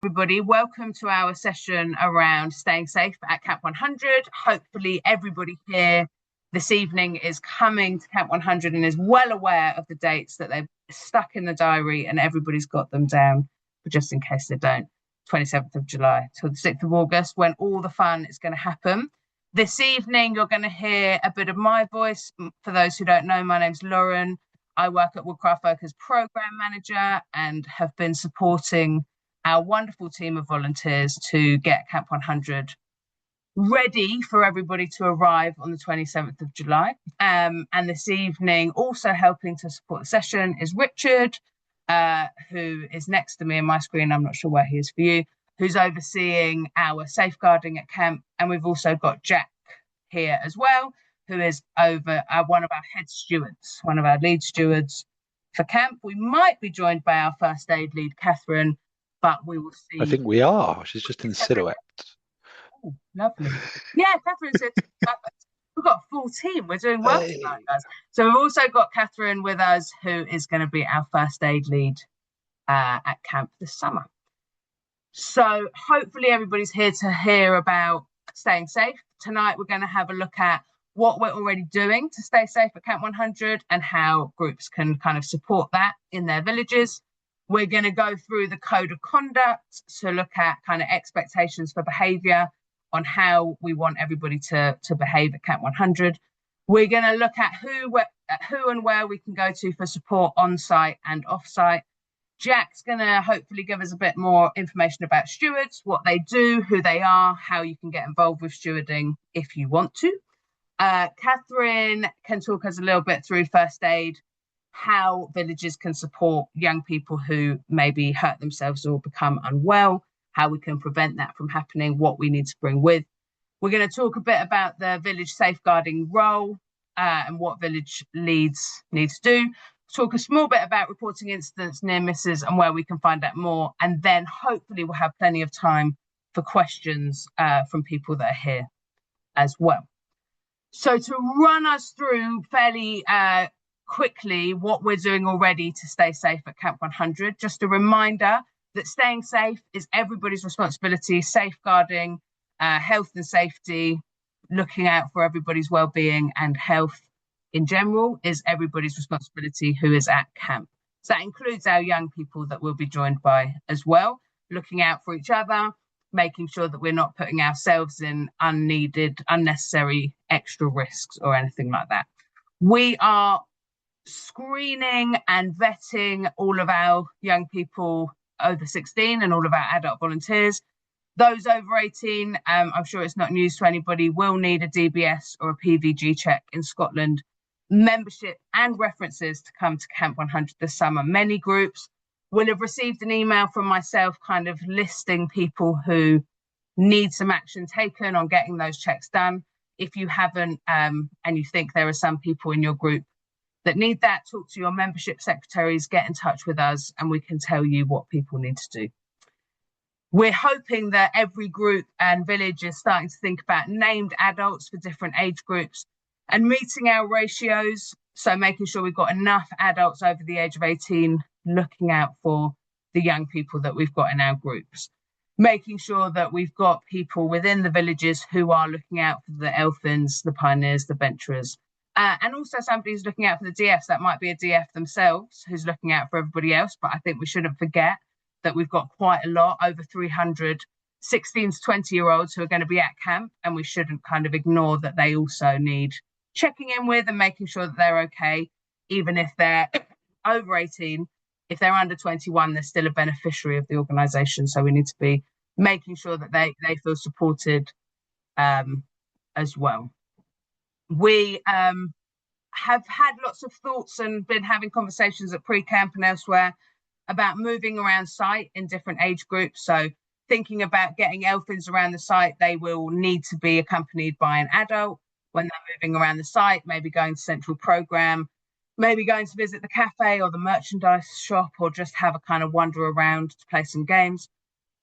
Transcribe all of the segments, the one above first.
Everybody, welcome to our session around staying safe at Camp 100. Hopefully everybody here this evening is coming to Camp 100 and is well aware of the dates that they've stuck in the diary, and everybody's got them down, but just in case they don't. 27th of July till the 6th of August, when all the fun is going to happen. This evening you're going to hear a bit of my voice. For those who don't know, my name's Lauren. I work at Woodcraft Folk as Programme Manager and have been supporting our wonderful team of volunteers to get Camp 100 ready for everybody to arrive on the 27th of July. And this evening, also helping to support the session is Richard, who is next to me on my screen. I'm not sure where he is for you, who's overseeing our safeguarding at camp. And we've also got Jack here as well, who is over one of our head stewards, one of our lead stewards for camp. We might be joined by our first aid lead, Catherine, but we will see. I think we are. She's just in silhouette. Oh, lovely. Yeah, Catherine's it. We've got a full team. We're doing well tonight, guys. So we've also got Catherine with us, who is going to be our first aid lead at camp this summer. So hopefully everybody's here to hear about staying safe. Tonight we're going to have a look at what we're already doing to stay safe at Camp 100 and how groups can kind of support that in their villages. We're going to go through the code of conduct to look at kind of expectations for behaviour on how we want everybody to behave at Camp 100. We're going to look at who and where we can go to for support on-site and off-site. Jack's going to hopefully give us a bit more information about stewards, what they do, who they are, how you can get involved with stewarding if you want to. Catherine can talk us a little bit through first aid, how villages can support young people who maybe hurt themselves or become unwell, how we can prevent that from happening, what we need to bring with. We're going to talk a bit about the village safeguarding role and what village leads need to do. Talk a small bit about reporting incidents, near misses, and where we can find out more. And then hopefully we'll have plenty of time for questions from people that are here as well. So to run us through fairly quickly what we're doing already to stay safe at Camp 100, just a reminder that staying safe is everybody's responsibility. Safeguarding, health and safety, looking out for everybody's well-being and health in general is everybody's responsibility who is at camp. So that includes our young people that we'll be joined by as well, looking out for each other, making sure that we're not putting ourselves in unnecessary extra risks or anything like that. We are screening and vetting all of our young people over 16 and all of our adult volunteers. Those over 18, I'm sure it's not news to anybody, will need a DBS or a PVG check in Scotland, membership and references to come to Camp 100 this summer. Many groups will have received an email from myself kind of listing people who need some action taken on getting those checks done. If you haven't and you think there are some people in your group that need that, talk to your membership secretaries, get in touch with us, and we can tell you what people need to do. We're hoping that every group and village is starting to think about named adults for different age groups and meeting our ratios. So making sure we've got enough adults over the age of 18 looking out for the young people that we've got in our groups. Making sure that we've got people within the villages who are looking out for the elfins, the pioneers, the venturers. And also somebody who's looking out for the DFs. That might be a DF themselves who's looking out for everybody else. But I think we shouldn't forget that we've got quite a lot, over 300 16 to 20-year-olds who are going to be at camp. And we shouldn't kind of ignore that they also need checking in with and making sure that they're okay. Even if they're over 18, if they're under 21, they're still a beneficiary of the organisation. So we need to be making sure that they feel supported as well. We have had lots of thoughts and been having conversations at pre-camp and elsewhere about moving around site in different age groups. So thinking about getting elfins around the site, they will need to be accompanied by an adult when they're moving around the site, maybe going to central programme, maybe going to visit the cafe or the merchandise shop, or just have a kind of wander around to play some games.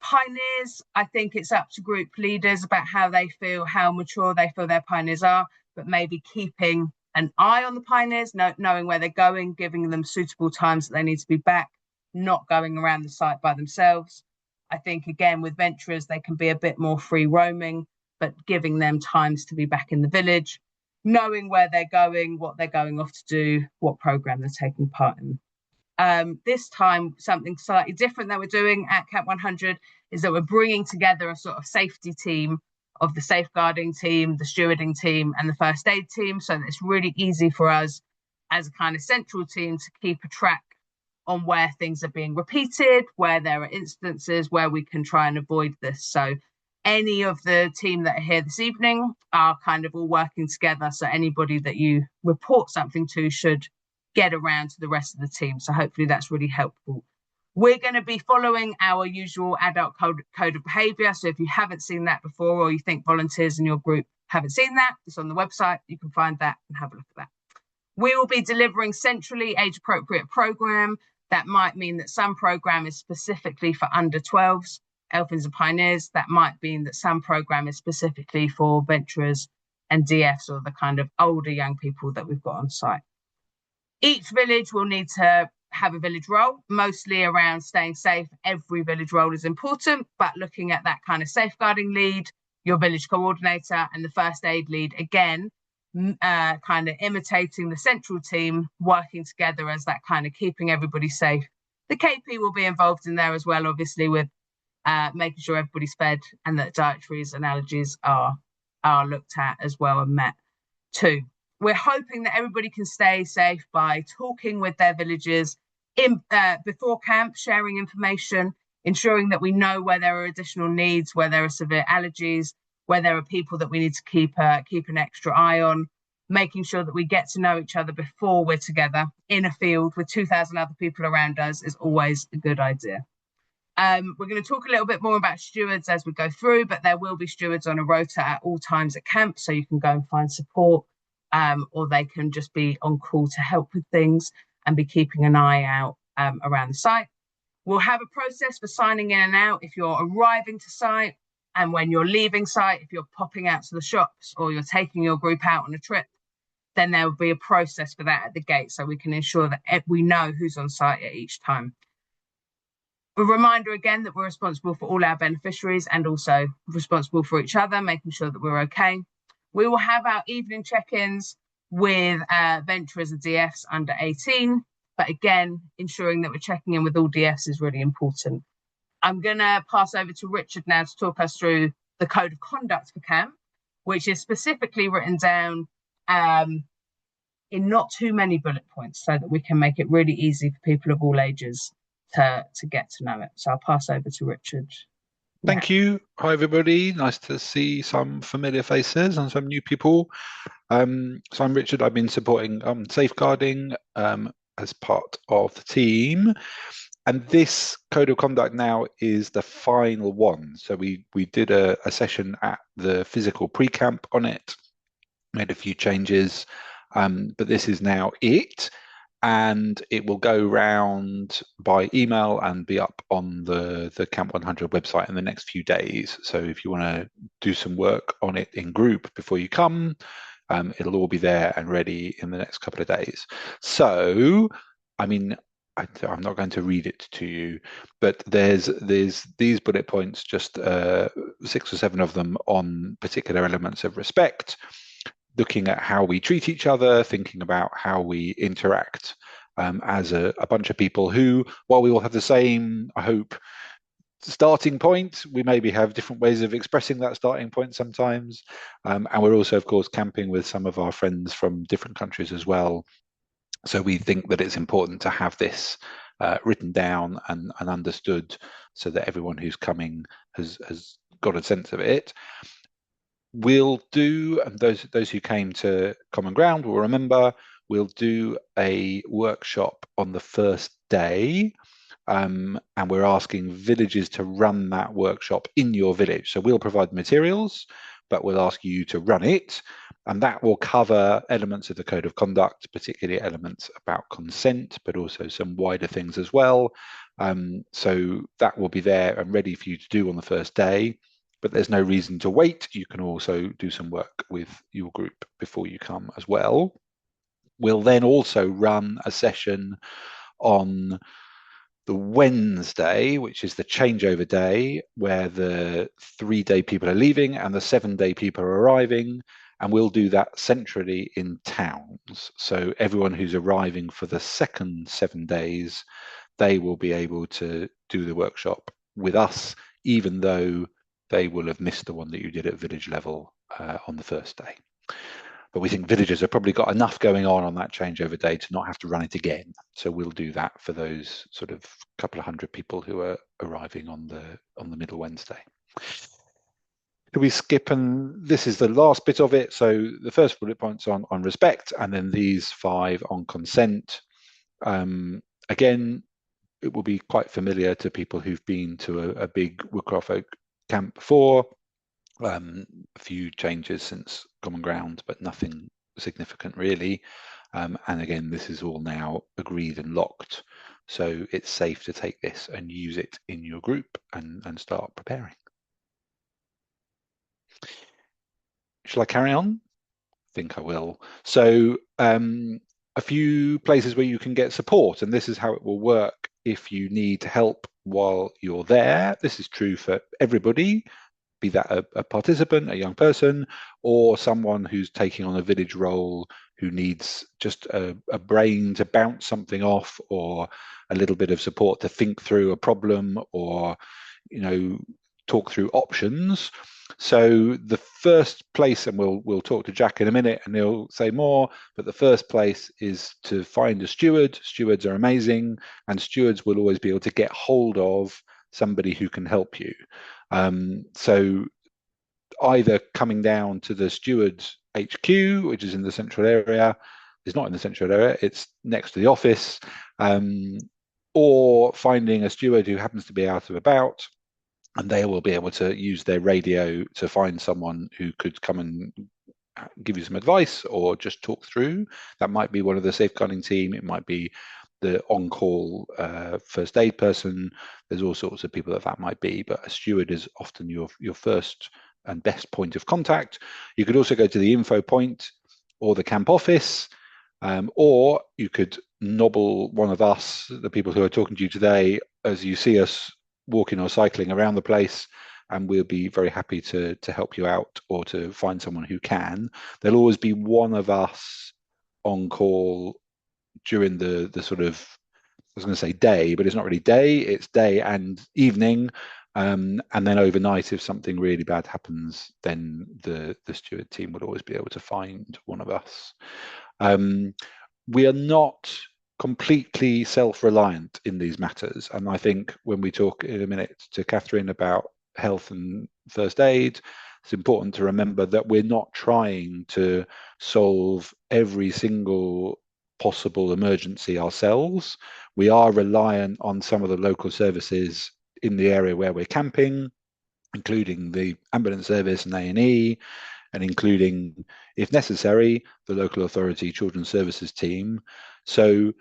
Pioneers, I think it's up to group leaders about how they feel, how mature they feel their pioneers are, but maybe keeping an eye on the pioneers, knowing where they're going, giving them suitable times that they need to be back, not going around the site by themselves. I think, again, with venturers, they can be a bit more free roaming, but giving them times to be back in the village, knowing where they're going, what they're going off to do, what program they're taking part in. This time, something slightly different that we're doing at Camp 100 is that we're bringing together a sort of safety team of the safeguarding team, the stewarding team, and the first aid team, so that it's really easy for us as a kind of central team to keep a track on where things are being repeated, where there are instances where we can try and avoid this. So any of the team that are here this evening are kind of all working together. So anybody that you report something to should get around to the rest of the team. So hopefully that's really helpful. We're going to be following our usual adult code of behaviour. So if you haven't seen that before, or you think volunteers in your group haven't seen that, it's on the website. You can find that and have a look at that. We will be delivering centrally age-appropriate programme. That might mean that some programme is specifically for under 12s, Elfins and Pioneers. That might mean that some programme is specifically for venturers and DFs, or the kind of older young people that we've got on site. Each village will need to have a village role, mostly around staying safe. Every village role is important, but looking at that kind of safeguarding lead, your village coordinator, and the first aid lead, again, kind of imitating the central team, working together as that kind of keeping everybody safe. The KP will be involved in there as well, obviously, with making sure everybody's fed and that dietaries and allergies are looked at as well and met too. We're hoping that everybody can stay safe by talking with their villagers before camp, sharing information, ensuring that we know where there are additional needs, where there are severe allergies, where there are people that we need to keep an extra eye on, making sure that we get to know each other before we're together in a field with 2,000 other people around us is always a good idea. We're going to talk a little bit more about stewards as we go through, but there will be stewards on a rota at all times at camp, so you can go and find support, or they can just be on call to help with things and be keeping an eye out around the site. We'll have a process for signing in and out if you're arriving to site, and when you're leaving site, if you're popping out to the shops or you're taking your group out on a trip, then there will be a process for that at the gate, so we can ensure that we know who's on site at each time. A reminder again that we're responsible for all our beneficiaries and also responsible for each other, making sure that we're okay. We will have our evening check-ins with venturers and DFs under 18, but again, ensuring that we're checking in with all DFs is really important. I'm going to pass over to Richard now to talk us through the code of conduct for camp, which is specifically written down in not too many bullet points so that we can make it really easy for people of all ages to get to know it. So I'll pass over to Richard. Thank you. Hi, everybody. Nice to see some familiar faces and some new people. So I'm Richard. I've been supporting safeguarding as part of the team. And this code of conduct now is the final one. So we did a session at the physical pre-camp on it, made a few changes, but this is now it. And it will go round by email and be up on the Camp 100 website in the next few days. So if you want to do some work on it in group before you come, it'll all be there and ready in the next couple of days. So, I mean, I'm not going to read it to you, but there's these bullet points, just 6 or 7 of them on particular elements of respect, looking at how we treat each other, thinking about how we interact as a bunch of people who, while we all have the same, I hope, starting point, we maybe have different ways of expressing that starting point sometimes. And we're also, of course, camping with some of our friends from different countries as well. So we think that it's important to have this written down and understood so that everyone who's coming has got a sense of it. We'll do, and those who came to Common Ground will remember, we'll do a workshop on the first day, and we're asking villages to run that workshop in your village. So we'll provide materials, but we'll ask you to run it, and that will cover elements of the code of conduct, particularly elements about consent, but also some wider things as well. So that will be there and ready for you to do on the first day. But there's no reason to wait. You can also do some work with your group before you come as well. We'll then also run a session on the Wednesday, which is the changeover day, where the 3-day people are leaving and the 7-day people are arriving. And we'll do that centrally in towns. So everyone who's arriving for the second 7 days, they will be able to do the workshop with us, even though they will have missed the one that you did at village level on the first day. But we think villagers have probably got enough going on that changeover day to not have to run it again. So we'll do that for those sort of couple of hundred people who are arriving on the middle Wednesday. Do we skip? And this is the last bit of it. So the first bullet points on respect, and then these 5 on consent. Again, it will be quite familiar to people who've been to a big Woodcraft Oak camp before. A few changes since Common Ground, but nothing significant really. And again, this is all now agreed and locked. So it's safe to take this and use it in your group and start preparing. Shall I carry on? I think I will. So a few places where you can get support, and this is how it will work if you need help while you're there. This is true for everybody, be that a participant, a young person, or someone who's taking on a village role who needs just a brain to bounce something off, or a little bit of support to think through a problem, or talk through options. So the first place, and we'll talk to Jack in a minute and he'll say more, but the first place is to find a steward. Stewards are amazing, and stewards will always be able to get hold of somebody who can help you. So either coming down to the steward's HQ, which is in the central area, it's not in the central area, it's next to the office, or finding a steward who happens to be out and about, and they will be able to use their radio to find someone who could come and give you some advice or just talk through. That might be one of the safeguarding team. It might be the on-call first aid person. There's all sorts of people that might be, but a steward is often your first and best point of contact. You could also go to the info point or the camp office, or you could nobble one of us, the people who are talking to you today, as you see us walking or cycling around the place, and we'll be very happy to help you out or to find someone who can. There'll always be one of us on call during the sort of, I was going to say day, but it's not really day, it's day and evening. And then overnight, if something really bad happens, then the steward team will always be able to find one of us. We are not completely self-reliant in these matters. And I think when we talk in a minute to Catherine about health and first aid, it's important to remember that we're not trying to solve every single possible emergency ourselves. We are reliant on some of the local services in the area where we're camping, including the ambulance service and A&E, and including, if necessary, the local authority children's services team. So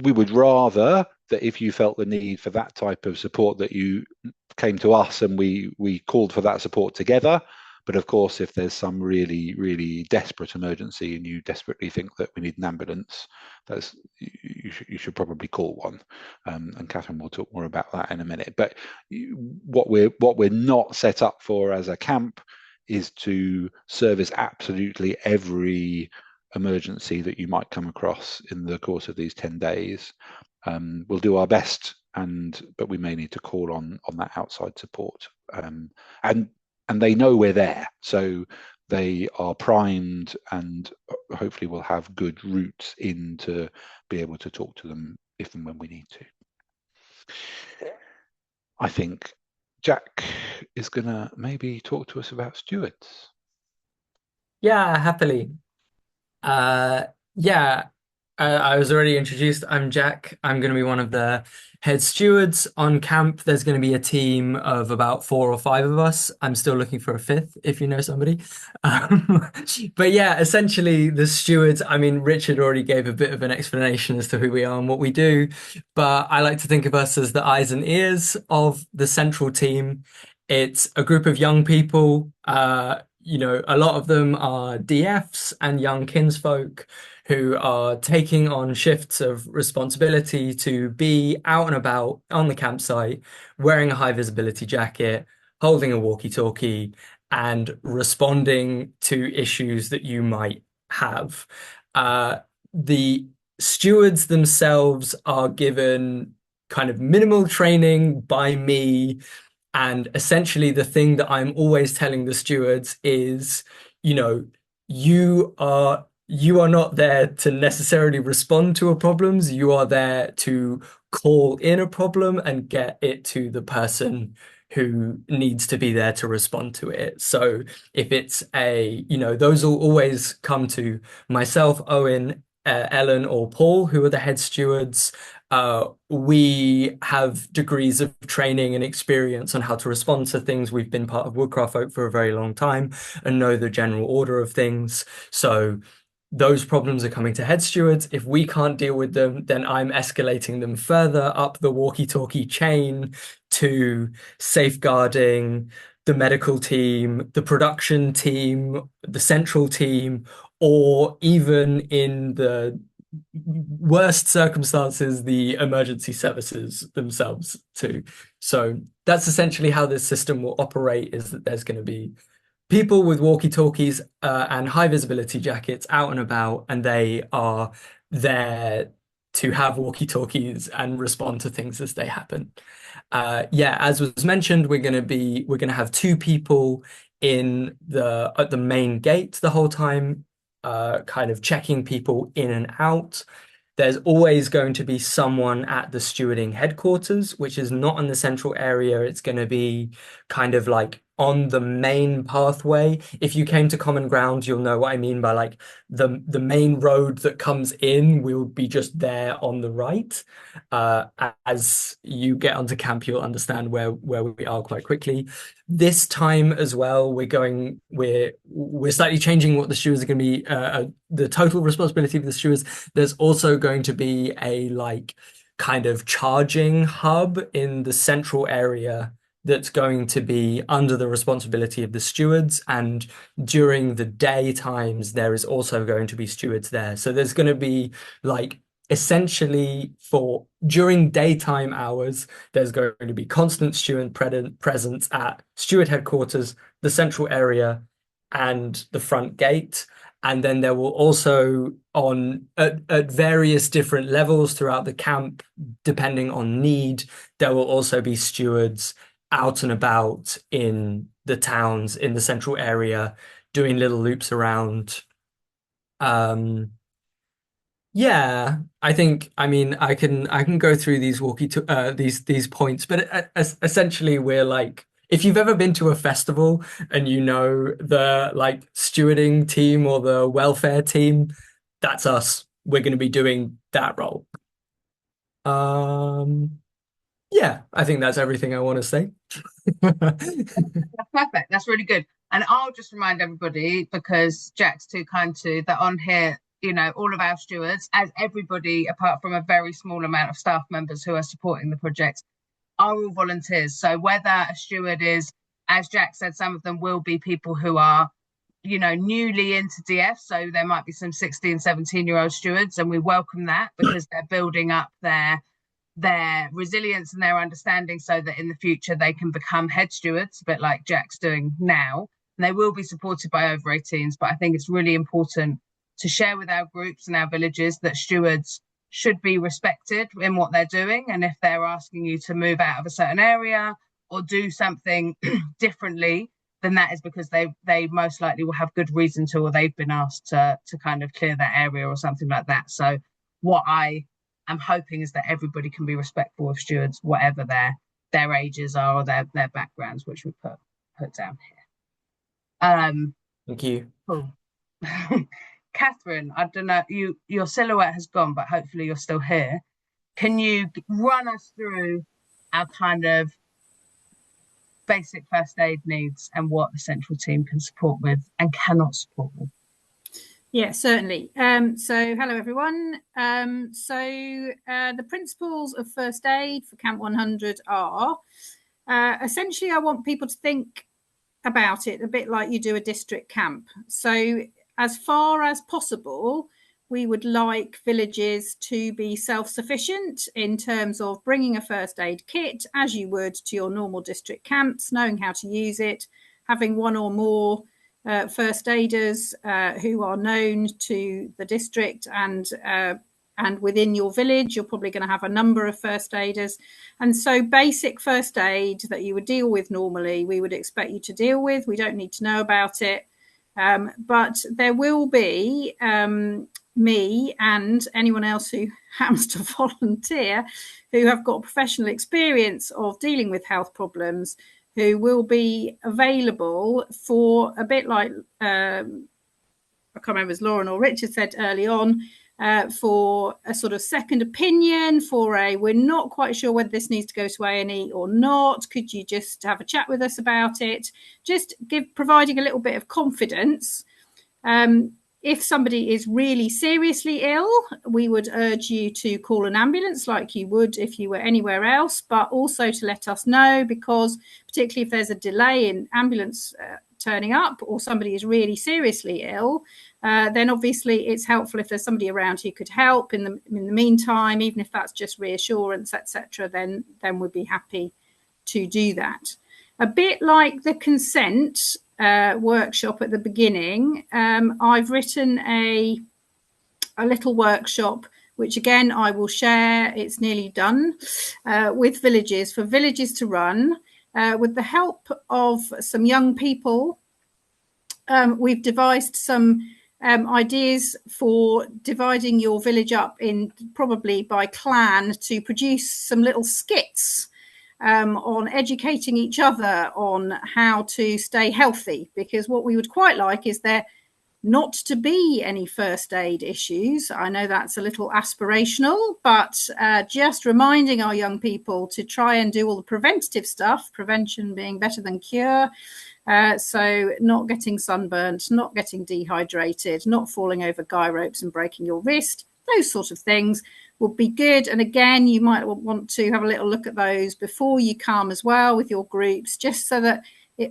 we would rather that if you felt the need for that type of support, that you came to us and we called for that support together. But of course, if there's some really, really desperate emergency and you desperately think that we need an ambulance, you should probably call one. And Catherine will talk more about that in a minute. But what we're not set up for as a camp is to service absolutely every emergency that you might come across in the course of these 10 days. We'll do our best, but we may need to call on that outside support. And they know we're there, so they are primed, and hopefully we'll have good routes in to be able to talk to them if and when we need to. I think Jack is going to maybe talk to us about stewards. Yeah, happily. Yeah, I was already introduced. I'm Jack. I'm going to be one of the head stewards on camp. There's going to be a team of about 4 or 5 of us. I'm still looking for a 5th, if you know somebody. But yeah, essentially the stewards, I mean, Richard already gave a bit of an explanation as to who we are and what we do, but I like to think of us as the eyes and ears of the central team. It's a group of young people, a lot of them are DFs and young kinsfolk who are taking on shifts of responsibility to be out and about on the campsite, wearing a high visibility jacket, holding a walkie-talkie, and responding to issues that you might have. The stewards themselves are given kind of minimal training by me. And essentially, the thing that I'm always telling the stewards is, you know, you are not there to necessarily respond to a problems. You are there to call in a problem and get it to the person who needs to be there to respond to it. So if it's those will always come to myself, Owen, Ellen, or Paul, who are the head stewards. We have degrees of training and experience on how to respond to things. We've been part of Woodcraft Folk for a very long time and know the general order of things. So those problems are coming to head stewards. If we can't deal with them, then I'm escalating them further up the walkie-talkie chain to safeguarding, the medical team, the production team, the central team, or even in the worst circumstances, the emergency services themselves too. So that's essentially how this system will operate, is that there's going to be people with walkie-talkies and high visibility jackets out and about, and they are there to have walkie-talkies and respond to things as they happen. Yeah, as was mentioned, we're going to have two people at the main gate the whole time, kind of checking people in and out. There's always going to be someone at the stewarding headquarters, which is not in the central area. It's going to be kind of like on the main pathway. If you came to Common Ground, you'll know what I mean by like the main road that comes in will be just there on the right. As you get onto camp, you'll understand where we are quite quickly. This time as well, we're slightly changing what the stewards are going to be. The total responsibility of the stewards. There's also going to be a like kind of charging hub in the central area that's going to be under the responsibility of the stewards. And during the day times, there is also going to be stewards there. So there's going to be like essentially for during daytime hours, there's going to be constant steward presence at steward headquarters, the central area, and the front gate. And then there will also at various different levels throughout the camp, depending on need, there will also be stewards out and about in the towns in the central area doing little loops around. Yeah, I mean I can go through these these points, but essentially we're like, if you've ever been to a festival and you know the like stewarding team or the welfare team, that's us. We're going to be doing that role. Yeah, I think that's everything I want to say. That's perfect. That's really good. And I'll just remind everybody, because Jack's too kind to, that on here, you know, all of our stewards, as everybody, apart from a very small amount of staff members who are supporting the project, are all volunteers. So whether a steward is, as Jack said, some of them will be people who are, you know, newly into DF. So there might be some 16, 17-year-old stewards, and we welcome that because they're building up their resilience and their understanding so that in the future they can become head stewards, a bit like Jack's doing now. And they will be supported by over 18s. But I think it's really important to share with our groups and our villages that stewards should be respected in what they're doing. And if they're asking you to move out of a certain area or do something differently, then that is because they most likely will have good reason to, or they've been asked to kind of clear that area or something like that. So what I'm hoping is that everybody can be respectful of stewards, whatever their ages are or their backgrounds, which we put down here. Thank you. Cool. Catherine, I don't know, your silhouette has gone, but hopefully you're still here. Can you run us through our kind of basic first aid needs and what the central team can support with and cannot support with? Yeah, certainly. So hello, everyone. The principles of first aid for Camp 100 are essentially, I want people to think about it a bit like you do a district camp. So as far as possible, we would like villages to be self-sufficient in terms of bringing a first aid kit, as you would to your normal district camps, knowing how to use it, having one or more first aiders who are known to the district, and within your village, you're probably going to have a number of first aiders. And so basic first aid that you would deal with normally, we would expect you to deal with. We don't need to know about it. But there will be me and anyone else who happens to volunteer who have got professional experience of dealing with health problems, who will be available for a bit like, I can't remember as Lauren or Richard said early on, for a sort of second opinion, for we're not quite sure whether this needs to go to A&E or not. Could you just have a chat with us about it? Just providing a little bit of confidence. If somebody is really seriously ill, we would urge you to call an ambulance like you would if you were anywhere else, but also to let us know, because particularly if there's a delay in ambulance turning up, or somebody is really seriously ill, then obviously it's helpful if there's somebody around who could help in the meantime, even if that's just reassurance, etc. Then we'd be happy to do that. A bit like the consent workshop at the beginning, I've written a little workshop, which again I will share. It's nearly done, with villages, for villages to run. With the help of some young people, we've devised some ideas for dividing your village up in probably by clan, to produce some little skits on educating each other on how to stay healthy, because what we would quite like is there not to be any first aid issues. I know that's a little aspirational, but just reminding our young people to try and do all the preventative stuff, prevention being better than cure. So not getting sunburnt, not getting dehydrated, not falling over guy ropes and breaking your wrist, those sort of things would be good. And again, you might want to have a little look at those before you come as well with your groups, just so that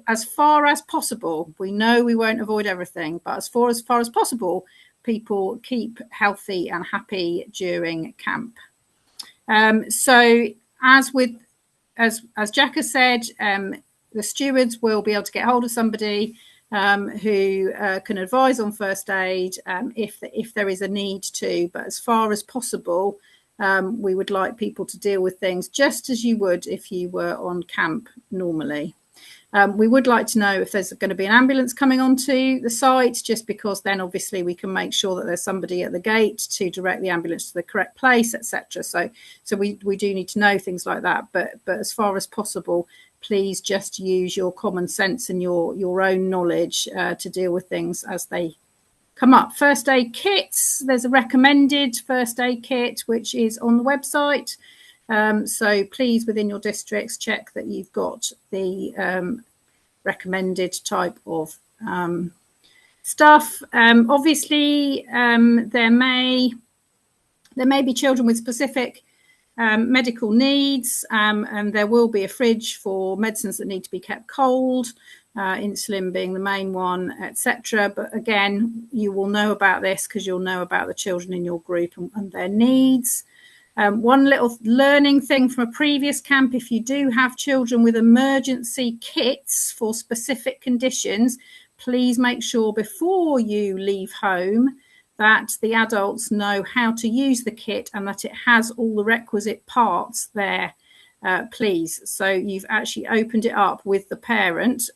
as far as possible, we know we won't avoid everything, but as far as possible, people keep healthy and happy during camp. So as Jack has said, the stewards will be able to get hold of somebody who can advise on first aid if there is a need to. But as far as possible, we would like people to deal with things just as you would if you were on camp normally. We would like to know if there's going to be an ambulance coming onto the site, just because then obviously we can make sure that there's somebody at the gate to direct the ambulance to the correct place, etc. So we do need to know things like that. But as far as possible, please just use your common sense and your own knowledge to deal with things as they come up. First aid kits, there's a recommended first aid kit which is on the website. So please, within your districts, check that you've got the recommended type of stuff. Obviously, there may be children with specific medical needs, and there will be a fridge for medicines that need to be kept cold, insulin being the main one, etc. But again, you will know about this because you'll know about the children in your group and their needs. One little learning thing from a previous camp: if you do have children with emergency kits for specific conditions, please make sure before you leave home that the adults know how to use the kit and that it has all the requisite parts there, please. So you've actually opened it up with the parent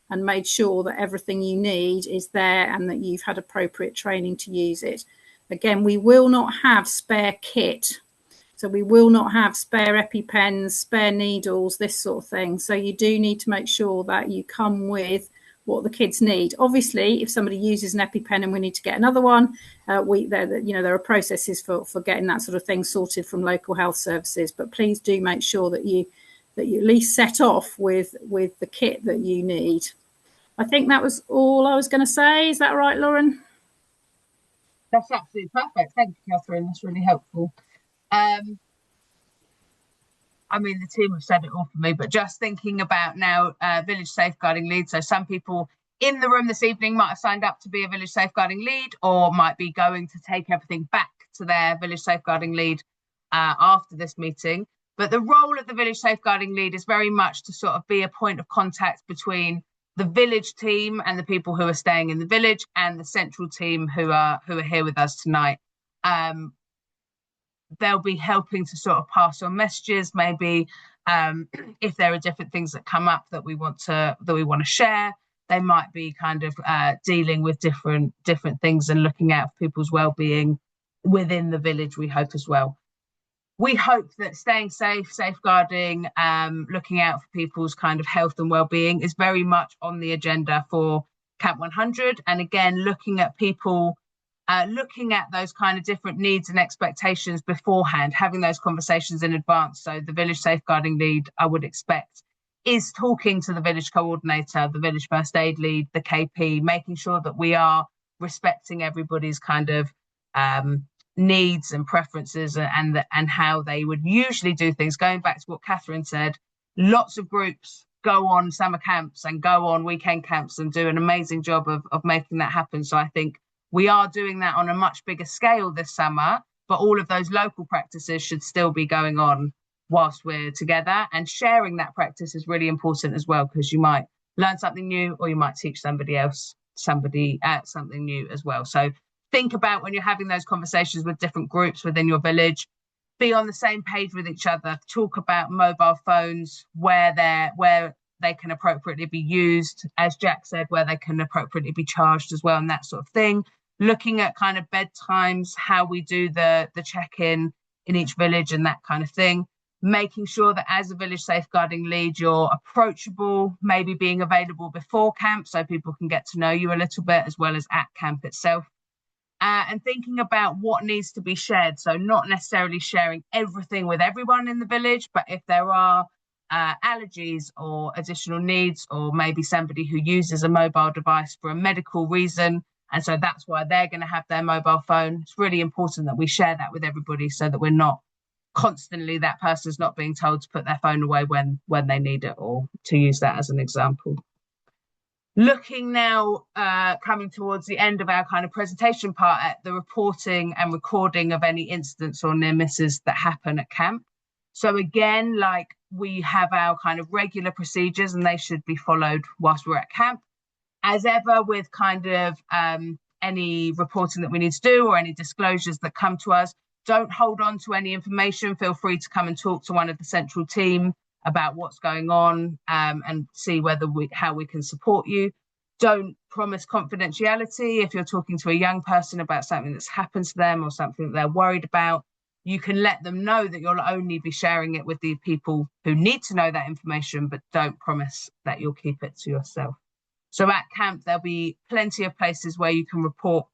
and made sure that everything you need is there and that you've had appropriate training to use it. Again, we will not have spare kit. So we will not have spare EpiPens, spare needles, this sort of thing. So you do need to make sure that you come with what the kids need. Obviously, if somebody uses an EpiPen and we need to get another one, there are processes for getting that sort of thing sorted from local health services. But please do make sure that you at least set off with the kit that you need. I think that was all I was going to say. Is that right, Lauren? That's absolutely perfect. Thank you, Catherine. That's really helpful. I mean, the team have said it all for me, but just thinking about now village safeguarding leads. So some people in the room this evening might have signed up to be a village safeguarding lead, or might be going to take everything back to their village safeguarding lead after this meeting. But the role of the village safeguarding lead is very much to sort of be a point of contact between the village team and the people who are staying in the village and the central team who are here with us tonight. They'll be helping to sort of pass on messages, maybe if there are different things that come up that we want to share. They might be kind of dealing with different things and looking out for people's well-being within the village, we hope as well. We hope that staying safe, safeguarding, looking out for people's kind of health and well-being is very much on the agenda for Camp 100. And again, looking at people, looking at those kind of different needs and expectations beforehand, having those conversations in advance. So the village safeguarding lead, I would expect, is talking to the village coordinator, the village first aid lead, the KP, making sure that we are respecting everybody's kind of needs and preferences and how they would usually do things. Going back to what Catherine said, lots of groups go on summer camps and go on weekend camps and do an amazing job of making that happen. So I think we are doing that on a much bigger scale this summer, but all of those local practices should still be going on whilst we're together, and sharing that practice is really important as well, because you might learn something new or you might teach somebody else something new as well. So think about when you're having those conversations with different groups within your village, be on the same page with each other, talk about mobile phones, where they can appropriately be used, as Jack said, where they can appropriately be charged as well, and that sort of thing. Looking at kind of bedtimes, how we do the check-in in each village and that kind of thing. Making sure that as a village safeguarding lead, you're approachable, maybe being available before camp so people can get to know you a little bit, as well as at camp itself. And thinking about what needs to be shared. So not necessarily sharing everything with everyone in the village, but if there are allergies or additional needs, or maybe somebody who uses a mobile device for a medical reason, and so that's why they're going to have their mobile phone, it's really important that we share that with everybody, so that we're not constantly, that person's not being told to put their phone away when they need it, or to use that as an example. Looking now, coming towards the end of our kind of presentation part, at the reporting and recording of any incidents or near misses that happen at camp. So again, like, we have our kind of regular procedures and they should be followed whilst we're at camp. As ever, with kind of any reporting that we need to do or any disclosures that come to us, don't hold on to any information. Feel free to come and talk to one of the central team about what's going on, and see how we can support you. Don't promise confidentiality. If you're talking to a young person about something that's happened to them or something that they're worried about, you can let them know that you'll only be sharing it with the people who need to know that information, but don't promise that you'll keep it to yourself. So at camp, there'll be plenty of places where you can report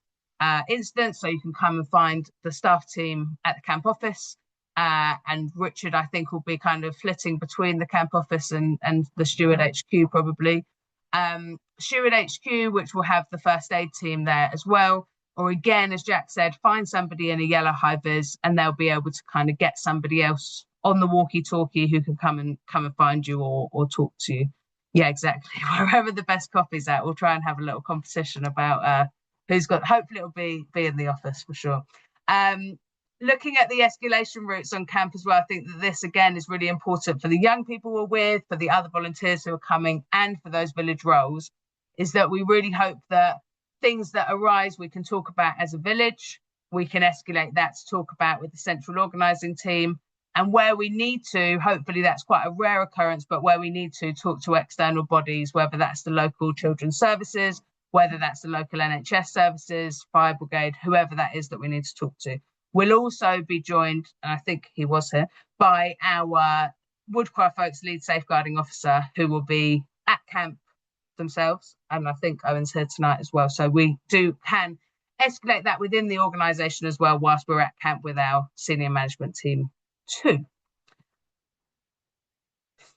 incidents, so you can come and find the staff team at the camp office. And Richard, I think, will be kind of flitting between the camp office and the Steward HQ probably. Steward HQ, which will have the first aid team there as well. Or again, as Jack said, find somebody in a yellow high vis and they'll be able to kind of get somebody else on the walkie-talkie who can come and find you or talk to you. Yeah, exactly. Wherever the best coffee's at, we'll try and have a little competition about who's got, hopefully it'll be in the office for sure. Looking at the escalation routes on camp as well, I think that this again is really important for the young people we're with, for the other volunteers who are coming, and for those village roles, is that we really hope that things that arise we can talk about as a village. We can escalate that to talk about with the central organising team, and where we need to, hopefully that's quite a rare occurrence, but where we need to talk to external bodies, whether that's the local children's services, whether that's the local NHS services, fire brigade, whoever that is that we need to talk to. We'll also be joined, and I think he was here, by our Woodcraft Folks lead safeguarding officer, who will be at camp themselves, and I think Owen's here tonight as well. So we can escalate that within the organisation as well whilst we're at camp with our senior management team too.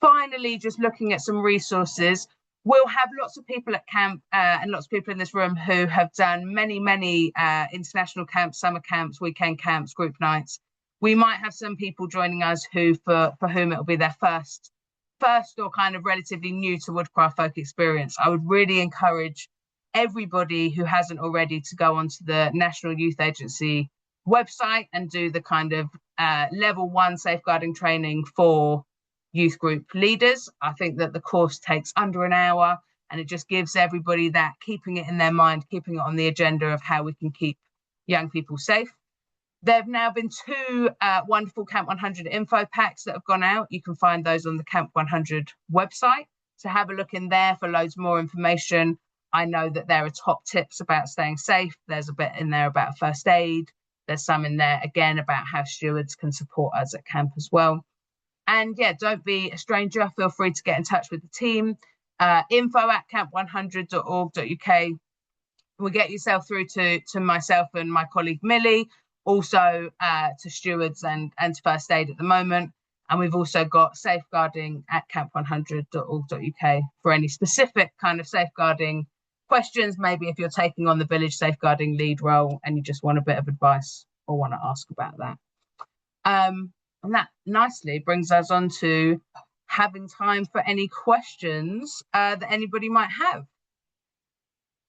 Finally, just looking at some resources. We'll have lots of people at camp and lots of people in this room who have done many international camps, summer camps, weekend camps, group nights. We might have some people joining us who, for whom it'll be their first first or kind of relatively new to woodcraft folk experience, I would really encourage everybody who hasn't already to go onto the National Youth Agency website and do the kind of level 1 safeguarding training for youth group leaders. I think that the course takes under an hour, and it just gives everybody that, keeping it in their mind, keeping it on the agenda of how we can keep young people safe. There have now been 2 wonderful Camp 100 info packs that have gone out. You can find those on the Camp 100 website. So have a look in there for loads more information. I know that there are top tips about staying safe. There's a bit in there about first aid. There's some in there, again, about how stewards can support us at camp as well. And yeah, don't be a stranger. Feel free to get in touch with the team. info@camp100.org.uk will get yourself through to myself and my colleague Millie, also to stewards and to first aid at the moment. And we've also got safeguarding at camp100.org.uk for any specific kind of safeguarding questions. Maybe if you're taking on the village safeguarding lead role and you just want a bit of advice or want to ask about that. And that nicely brings us on to having time for any questions that anybody might have.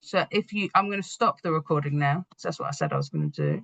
So I'm going to stop the recording now. So that's what I said I was going to do.